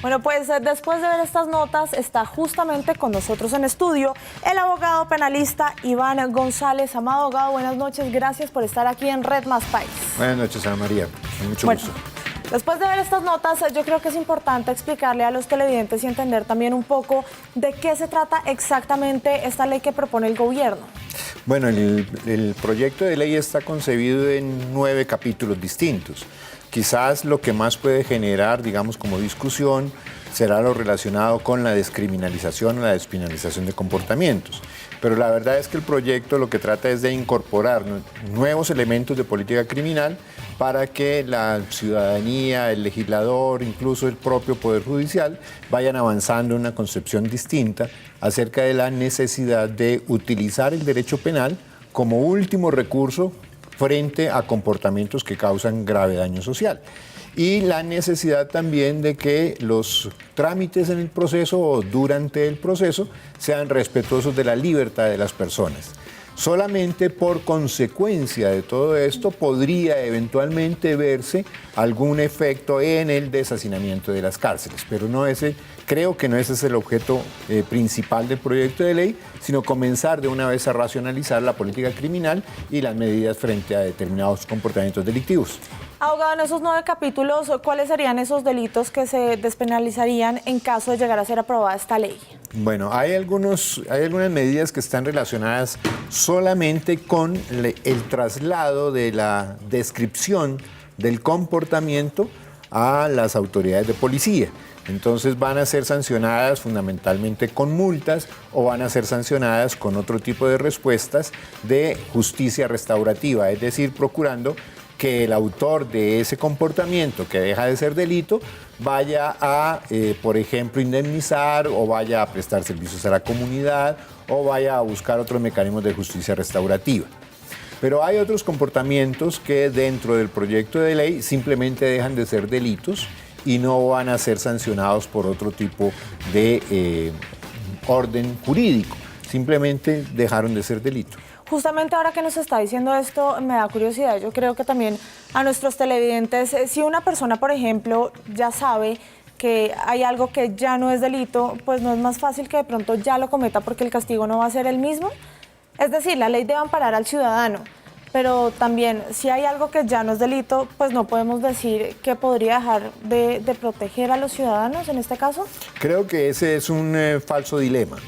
Bueno, pues después de ver estas notas, está justamente con nosotros en estudio el abogado penalista Iván González. Amado abogado, buenas noches, gracias por estar aquí en Red Más País. Buenas noches, Ana María, con mucho gusto. Después de ver estas notas, yo creo que es importante explicarle a los televidentes y entender también un poco de qué se trata exactamente esta ley que propone el gobierno. Bueno, el proyecto de ley está concebido en 9 capítulos distintos. Quizás lo que más puede generar, digamos, como discusión será lo relacionado con la descriminalización o la despenalización de comportamientos. Pero la verdad es que el proyecto lo que trata es de incorporar nuevos elementos de política criminal para que la ciudadanía, el legislador, incluso el propio Poder Judicial vayan avanzando en una concepción distinta acerca de la necesidad de utilizar el derecho penal como último recurso frente a comportamientos que causan grave daño social. Y la necesidad también de que los trámites en el proceso o durante el proceso sean respetuosos de la libertad de las personas. Solamente por consecuencia de todo esto podría eventualmente verse algún efecto en el deshacinamiento de las cárceles, pero creo que no ese es el objeto principal del proyecto de ley, sino comenzar de una vez a racionalizar la política criminal y las medidas frente a determinados comportamientos delictivos. Abogado, en esos 9 capítulos, ¿cuáles serían esos delitos que se despenalizarían en caso de llegar a ser aprobada esta ley? Bueno, hay algunas medidas que están relacionadas solamente con el traslado de la descripción del comportamiento a las autoridades de policía. Entonces van a ser sancionadas fundamentalmente con multas o van a ser sancionadas con otro tipo de respuestas de justicia restaurativa, es decir, procurando que el autor de ese comportamiento que deja de ser delito vaya a, por ejemplo, indemnizar o vaya a prestar servicios a la comunidad o vaya a buscar otros mecanismos de justicia restaurativa. Pero hay otros comportamientos que dentro del proyecto de ley simplemente dejan de ser delitos y no van a ser sancionados por otro tipo de orden jurídico. Simplemente dejaron de ser delitos. Justamente ahora que nos está diciendo esto, me da curiosidad. Yo creo que también a nuestros televidentes, si una persona, por ejemplo, ya sabe que hay algo que ya no es delito, pues no es más fácil que de pronto ya lo cometa porque el castigo no va a ser el mismo. Es decir, la ley debe amparar al ciudadano, pero también si hay algo que ya no es delito, pues no podemos decir que podría dejar de proteger a los ciudadanos en este caso. Creo que ese es un falso dilema.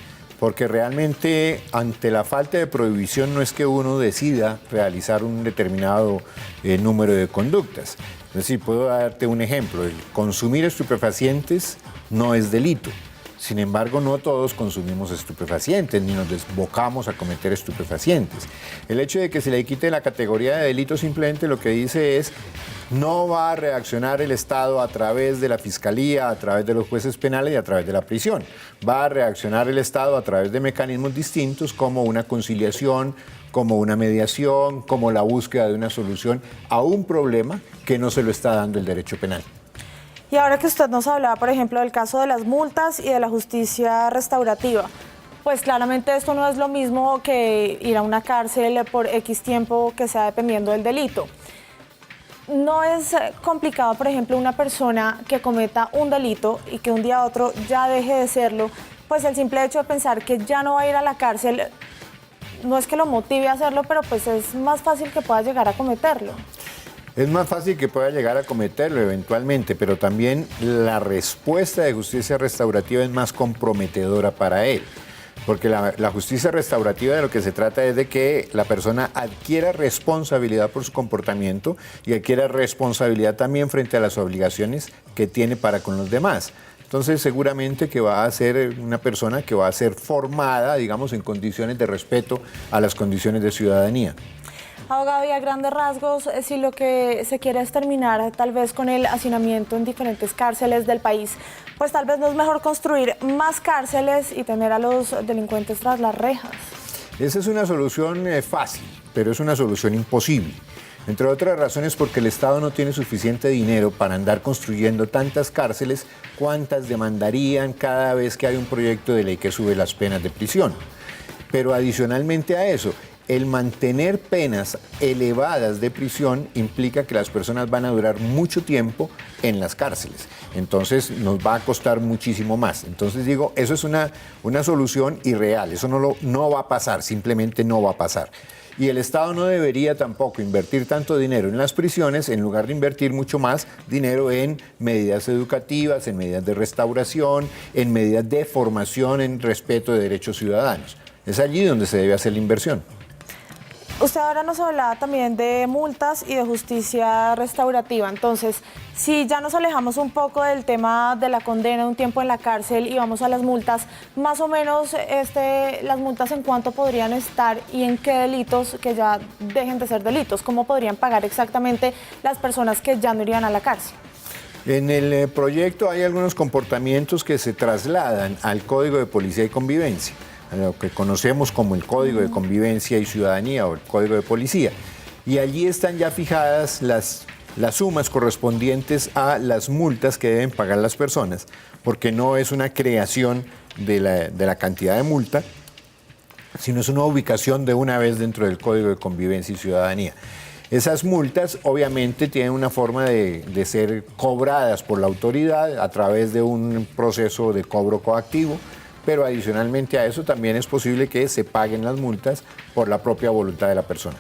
Porque realmente ante la falta de prohibición no es que uno decida realizar un determinado número de conductas. Es decir, puedo darte un ejemplo. El consumir estupefacientes no es delito. Sin embargo, no todos consumimos estupefacientes ni nos desbocamos a cometer estupefacientes. El hecho de que se le quite la categoría de delito simplemente lo que dice es no va a reaccionar el Estado a través de la Fiscalía, a través de los jueces penales y a través de la prisión. Va a reaccionar el Estado a través de mecanismos distintos como una conciliación, como una mediación, como la búsqueda de una solución a un problema que no se lo está dando el derecho penal. Y ahora que usted nos hablaba, por ejemplo, del caso de las multas y de la justicia restaurativa, pues claramente esto no es lo mismo que ir a una cárcel por X tiempo que sea dependiendo del delito. ¿No es complicado, por ejemplo, una persona que cometa un delito y que un día a otro ya deje de serlo? Pues el simple hecho de pensar que ya no va a ir a la cárcel no es que lo motive a hacerlo, pero pues es más fácil que pueda llegar a cometerlo. Es más fácil que pueda llegar a cometerlo eventualmente, pero también la respuesta de justicia restaurativa es más comprometedora para él. Porque la justicia restaurativa de lo que se trata es de que la persona adquiera responsabilidad por su comportamiento y adquiera responsabilidad también frente a las obligaciones que tiene para con los demás. Entonces seguramente que va a ser una persona que va a ser formada, digamos, en condiciones de respeto a las condiciones de ciudadanía. Abogado, y a grandes rasgos, si lo que se quiere es terminar tal vez con el hacinamiento en diferentes cárceles del país, pues tal vez no es mejor construir más cárceles y tener a los delincuentes tras las rejas. Esa es una solución fácil, pero es una solución imposible. Entre otras razones porque el Estado no tiene suficiente dinero para andar construyendo tantas cárceles cuantas demandarían cada vez que hay un proyecto de ley que sube las penas de prisión. Pero adicionalmente a eso, el mantener penas elevadas de prisión implica que las personas van a durar mucho tiempo en las cárceles. Entonces nos va a costar muchísimo más. Entonces digo, eso es una solución irreal. Eso no va a pasar, simplemente no va a pasar. Y el Estado no debería tampoco invertir tanto dinero en las prisiones en lugar de invertir mucho más dinero en medidas educativas, en medidas de restauración, en medidas de formación en respeto de derechos ciudadanos. Es allí donde se debe hacer la inversión. Usted ahora nos hablaba también de multas y de justicia restaurativa. Entonces, si ya nos alejamos un poco del tema de la condena, un tiempo en la cárcel y vamos a las multas, más o menos las multas en cuánto podrían estar y en qué delitos que ya dejen de ser delitos, cómo podrían pagar exactamente las personas que ya no irían a la cárcel. En el proyecto hay algunos comportamientos que se trasladan al Código de Policía y Convivencia, a lo que conocemos como el Código de Convivencia y Ciudadanía o el Código de Policía. Y allí están ya fijadas las sumas correspondientes a las multas que deben pagar las personas, porque no es una creación de la cantidad de multa, sino es una ubicación de una vez dentro del Código de Convivencia y Ciudadanía. Esas multas obviamente tienen una forma de ser cobradas por la autoridad a través de un proceso de cobro coactivo, pero adicionalmente a eso también es posible que se paguen las multas por la propia voluntad de la persona.